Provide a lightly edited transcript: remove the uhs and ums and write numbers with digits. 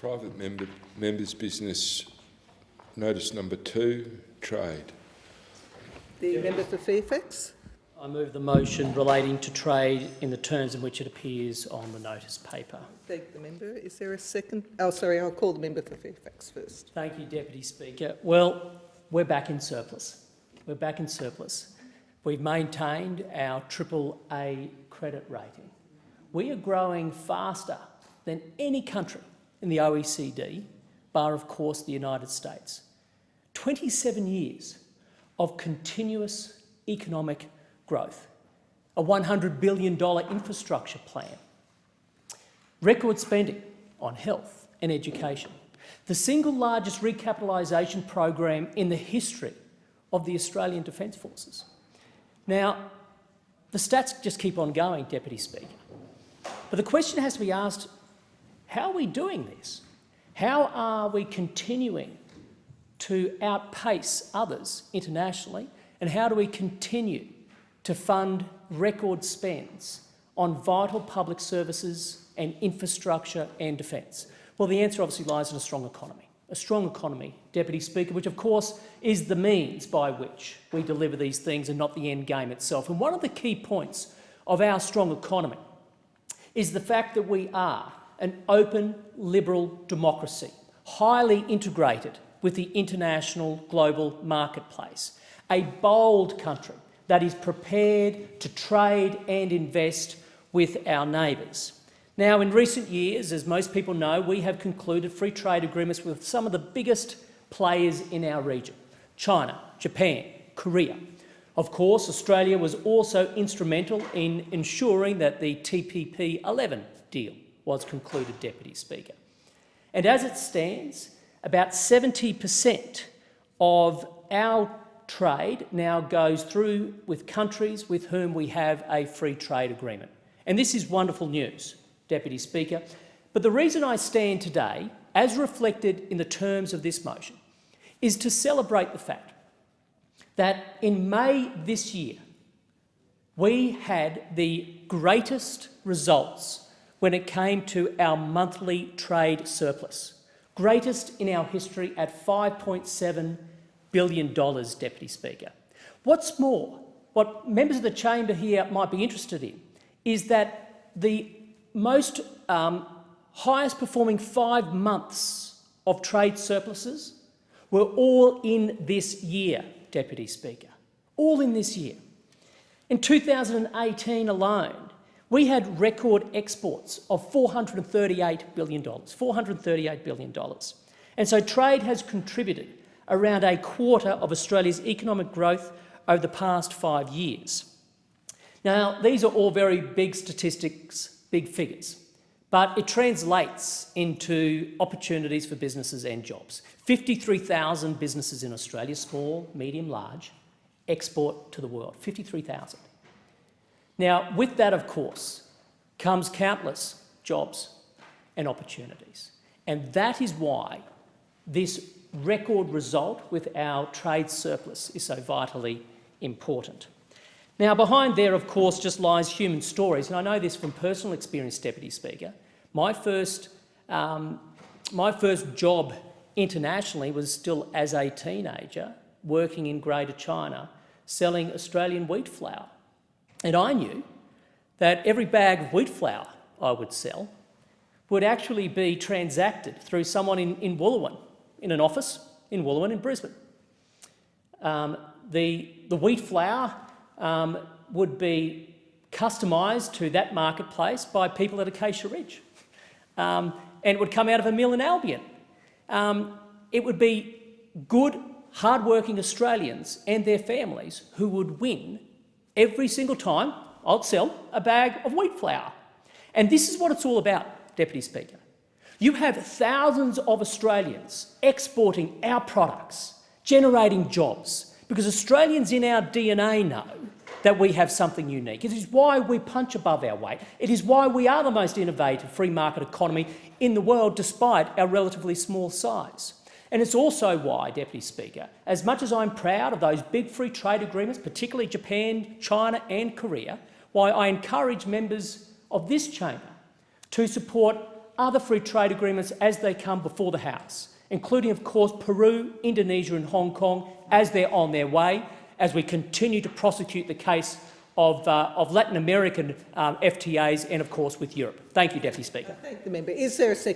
Private members' business, notice number 2, trade. The member for Fairfax. I move the motion relating to trade in the terms in which it appears on the notice paper. Thank the member. Is there a second? Oh, sorry, I'll call the member for Fairfax first. Thank you, Deputy Speaker. Well, we're back in surplus. We're back in surplus. We've maintained our AAA credit rating. We are growing faster than any country in the OECD, bar, of course, the United States. 27 years of continuous economic growth, a $100 billion infrastructure plan, record spending on health and education, the single largest recapitalisation program in the history of the Australian Defence Forces. Now, the stats just keep on going, Deputy Speaker. But the question has to be asked, how are we doing this? How are we continuing to outpace others internationally? And how do we continue to fund record spends on vital public services and infrastructure and defence? Well, the answer obviously lies in a strong economy. A strong economy, Deputy Speaker, which of course is the means by which we deliver these things and not the end game itself. And one of the key points of our strong economy is the fact that we are an open, liberal democracy, highly integrated with the international global marketplace, a bold country that is prepared to trade and invest with our neighbours. Now, in recent years, as most people know, we have concluded free trade agreements with some of the biggest players in our region: China, Japan, Korea. Of course, Australia was also instrumental in ensuring that the TPP-11 deal was concluded, Deputy Speaker. And as it stands, about 70% of our trade now goes through with countries with whom we have a free trade agreement. And this is wonderful news, Deputy Speaker. But the reason I stand today, as reflected in the terms of this motion, is to celebrate the fact that in May this year, we had the greatest results when it came to our monthly trade surplus, greatest in our history at $5.7 billion, Deputy Speaker. What's more, what members of the chamber here might be interested in is that the most highest performing 5 months of trade surpluses were all in this year, Deputy Speaker, all in this year. In 2018 alone, we had record exports of $438 billion, $438 billion. And so trade has contributed around a quarter of Australia's economic growth over the past 5 years. Now, these are all very big statistics, big figures, but it translates into opportunities for businesses and jobs. 53,000 businesses in Australia, small, medium, large, export to the world, 53,000. Now, with that, of course, comes countless jobs and opportunities. And that is why this record result with our trade surplus is so vitally important. Now, behind there, of course, just lies human stories. And I know this from personal experience, Deputy Speaker. My first job internationally was still as a teenager, working in Greater China, selling Australian wheat flour. And I knew that every bag of wheat flour I would sell would actually be transacted through someone in Wooloowin, in an office in Wooloowin in Brisbane. The wheat flour would be customised to that marketplace by people at Acacia Ridge, and it would come out of a mill in Albion. It would be good, hard-working Australians and their families who would win every single time I'd sell a bag of wheat flour. And this is what it's all about, Deputy Speaker. You have thousands of Australians exporting our products, generating jobs, because Australians in our DNA know that we have something unique. It is why we punch above our weight. It is why we are the most innovative free market economy in the world, despite our relatively small size. And it's also why, Deputy Speaker, as much as I'm proud of those big free trade agreements, particularly Japan, China and Korea, why I encourage members of this chamber to support other free trade agreements as they come before the House, including, of course, Peru, Indonesia and Hong Kong as they're on their way, as we continue to prosecute the case of Latin American FTAs and, of course, with Europe. Thank you, Deputy Speaker. I thank the member. Is there a second?